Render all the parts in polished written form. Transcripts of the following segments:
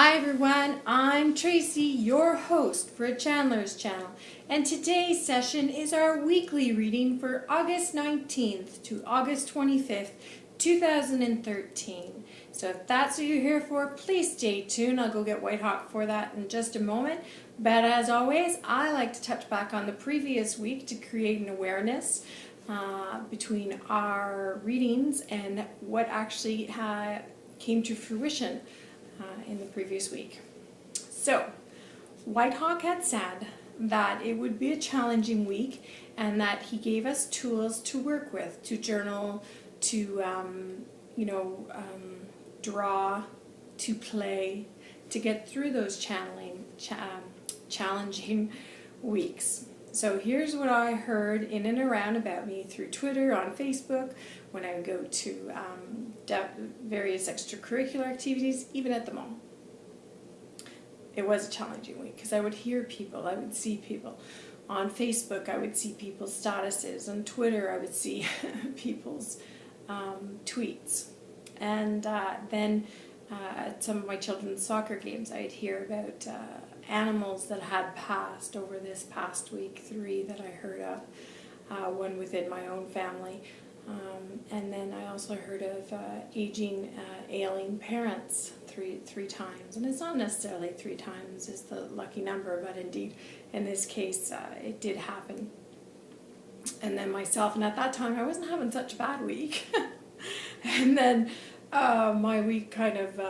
Hi everyone, I'm Tracy, your host for Chandler's Channel, and today's session is our weekly reading for August 19th to August 25th, 2013. So if that's what you're here for, please stay tuned. I'll go get Whitehawk for that in just a moment. But as always, I like to touch back on the previous week to create an awareness between our readings and what actually came to fruition in the previous week. So, Whitehawk had said that it would be a challenging week and that he gave us tools to work with, to journal, to draw, to play, to get through those challenging weeks. So here's what I heard in and around about me through Twitter, on Facebook, when I go to various extracurricular activities, even at the mall. It was a challenging week because I would hear people, I would see people. On Facebook, I would see people's statuses. On Twitter, I would see people's tweets. And then at some of my children's soccer games, I'd hear about animals that had passed over this past week, 3 that I heard of, one within my own family. And then I also heard of aging, ailing parents three times. And it's not necessarily 3 times is the lucky number, but indeed, in this case, it did happen. And then myself, and at that time, I wasn't having such a bad week. And then my week kind of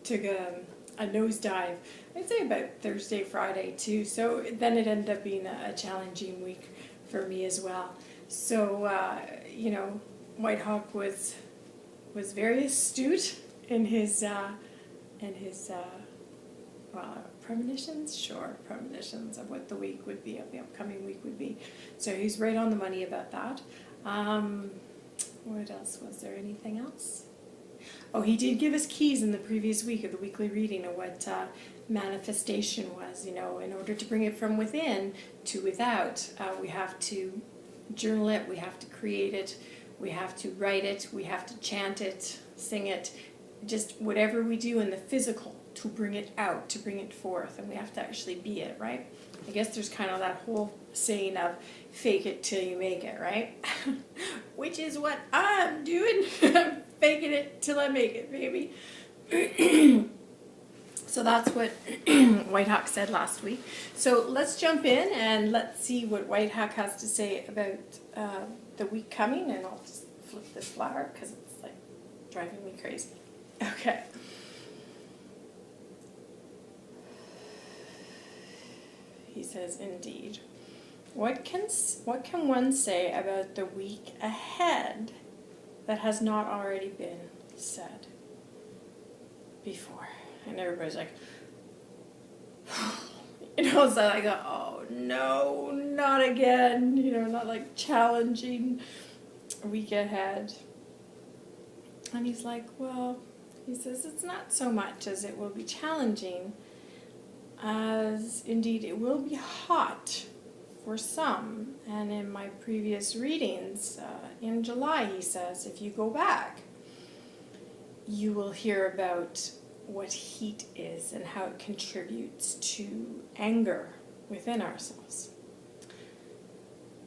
took a nosedive, I'd say about Thursday, Friday too. So then it ended up being a challenging week for me as well. So, Whitehawk was very astute in his premonitions of what the week would be, of the upcoming week would be. So he's right on the money about that. What else? Was there anything else? Oh, he did give us keys in the previous week of the weekly reading of what manifestation was. In order to bring it from within to without, we have to journal it, we have to create it, we have to write it, we have to chant it, sing it, just whatever we do in the physical to bring it out, to bring it forth, and we have to actually be it, right? I guess there's kind of that whole saying of fake it till you make it, right? Which is what I'm doing. I'm faking it till I make it, baby. So that's what Whitehawk said last week. So let's jump in and let's see what Whitehawk has to say about the week coming. And I'll just flip this flower because it's like driving me crazy. Okay. He says, indeed. What can one say about the week ahead that has not already been said before? And everybody's like, so I go, oh no, not again, not like challenging week ahead. And he's like, well, he says, it's not so much as it will be challenging, as indeed it will be hot for some. And in my previous readings, in July, he says, if you go back, you will hear about what heat is and how it contributes to anger within ourselves.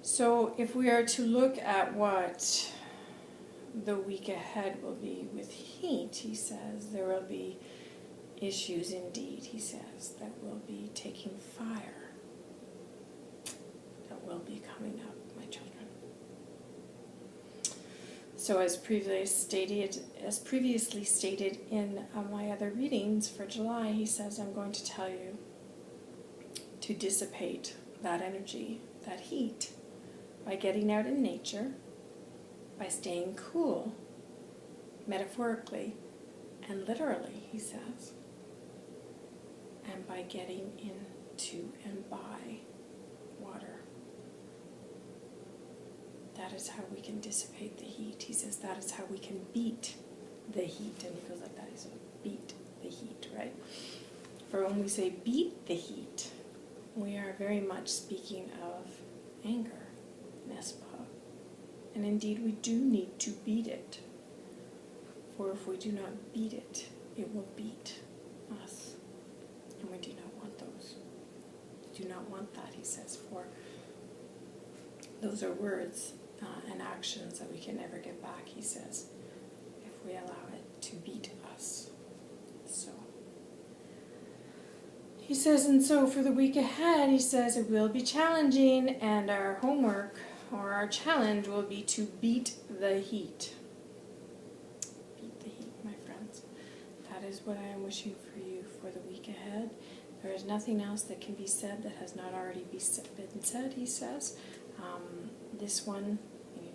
So if we are to look at what the week ahead will be with heat, he says, there will be issues indeed, he says, that will be taking fire, that will be coming up, my children. So as previously stated in my other readings for July, he says, I'm going to tell you to dissipate that energy, that heat, by getting out in nature, by staying cool, metaphorically and literally, he says, and by getting into and by water. That is how we can dissipate the heat. He says that is how we can beat the heat. And he goes like that. He says, beat the heat, right? For when we say beat the heat, we are very much speaking of anger, n'est-ce pas? And indeed, we do need to beat it. For if we do not beat it, it will beat us. not want that, he says, for those are words and actions that we can never get back, he says, if we allow it to beat us. So he says, and so for the week ahead, he says, it will be challenging, and our homework or our challenge will be to beat the heat. Beat the heat, my friends. That is what I am wishing for you for the week ahead. There is nothing else that can be said that has not already been said, he says. This one,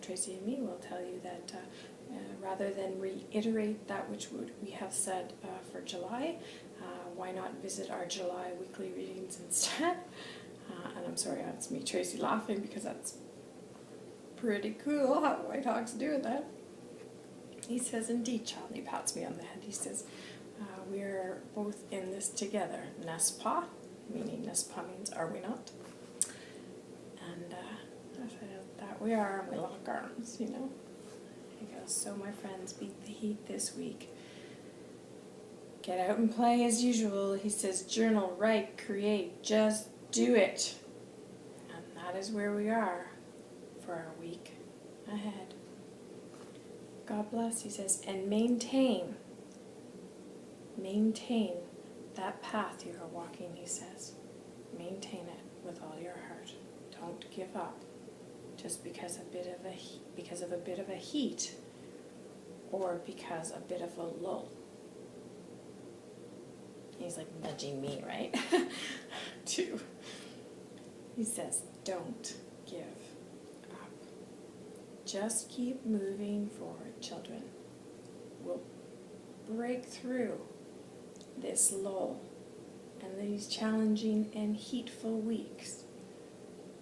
Tracy and me, will tell you that rather than reiterate that which we have said for July, why not visit our July weekly readings instead? And I'm sorry, that's me, Tracy, laughing because that's pretty cool how Whitehawk's doing that. He says, indeed, child, and he pats me on the head. He says, we're both in this together. N'est-ce pas? Meaning, n'est-ce pas means, are we not? And I said, that we are, and we lock arms, He goes, so my friends, beat the heat this week. Get out and play as usual. He says, journal, write, create, just do it. And that is where we are for our week ahead. God bless, he says, and maintain that path you are walking, he says. Maintain it with all your heart. Don't give up just because of a bit of a heat or because a bit of a lull. He's like nudging me, right? Too. He says, don't give up. Just keep moving forward, children. We'll break through this lull and these challenging and heatful weeks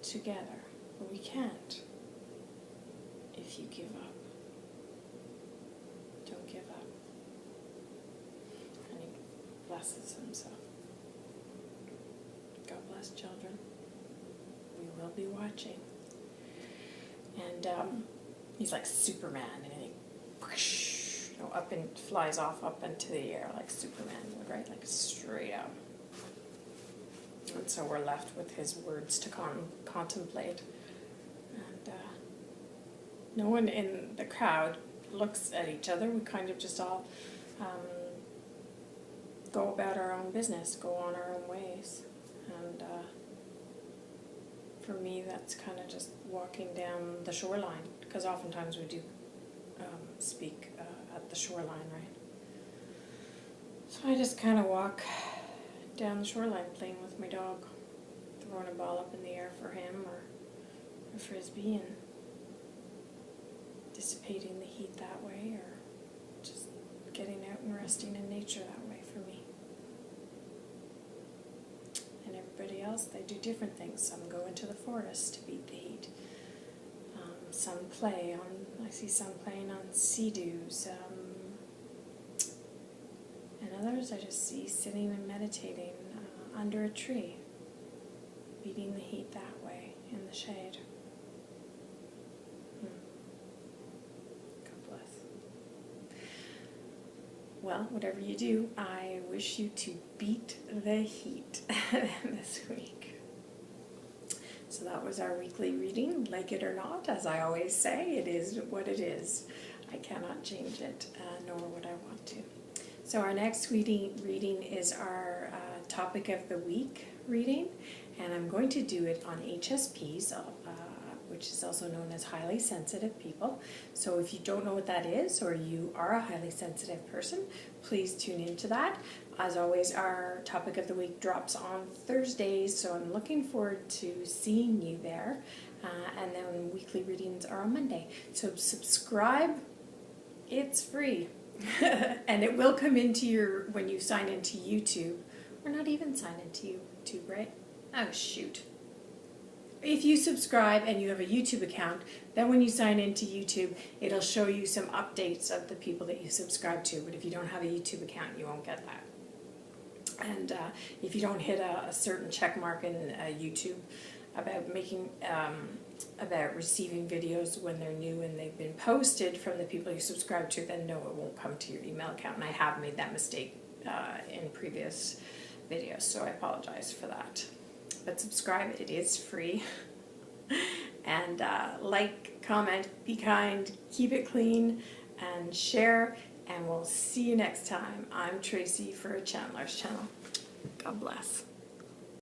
together. But we can't if you give up. Don't give up. And he blesses himself. God bless, children. We will be watching. And he's like Superman, and he whoosh, up and flies off up into the air like Superman would, right? Like straight up. And so we're left with his words to contemplate. And no one in the crowd looks at each other. We kind of just all go about our own business, go on our own ways. And for me, that's kind of just walking down the shoreline, because oftentimes we do speak at the shoreline, right? So I just kind of walk down the shoreline playing with my dog, throwing a ball up in the air for him or a frisbee, and dissipating the heat that way, or just getting out and resting in nature that way for me. And everybody else, they do different things. Some go into the forest to beat the heat. Some play on, I see some playing on sea-dews. And others I just see sitting and meditating under a tree, beating the heat that way in the shade. God bless. Well, whatever you do, I wish you to beat the heat this week. So that was our weekly reading. Like it or not, as I always say, it is what it is. I cannot change it, nor would I want to. So our next reading is our topic of the week reading, and I'm going to do it on HSPs, which is also known as highly sensitive people. So if you don't know what that is, or you are a highly sensitive person, please tune into that. As always, our topic of the week drops on Thursdays, so I'm looking forward to seeing you there. And then weekly readings are on Monday. So subscribe, it's free. And it will come into when you sign into YouTube, or not even sign into YouTube, right? Oh, shoot. If you subscribe and you have a YouTube account, then when you sign into YouTube, it'll show you some updates of the people that you subscribe to. But if you don't have a YouTube account, you won't get that. And if you don't hit a certain check mark in YouTube about about receiving videos when they're new and they've been posted from the people you subscribe to, then no, it won't come to your email account. And I have made that mistake in previous videos, so I apologize for that. but subscribe. It is free. And like, comment, be kind, keep it clean, and share. And we'll see you next time. I'm Tracy for Chandler's Channel. God bless.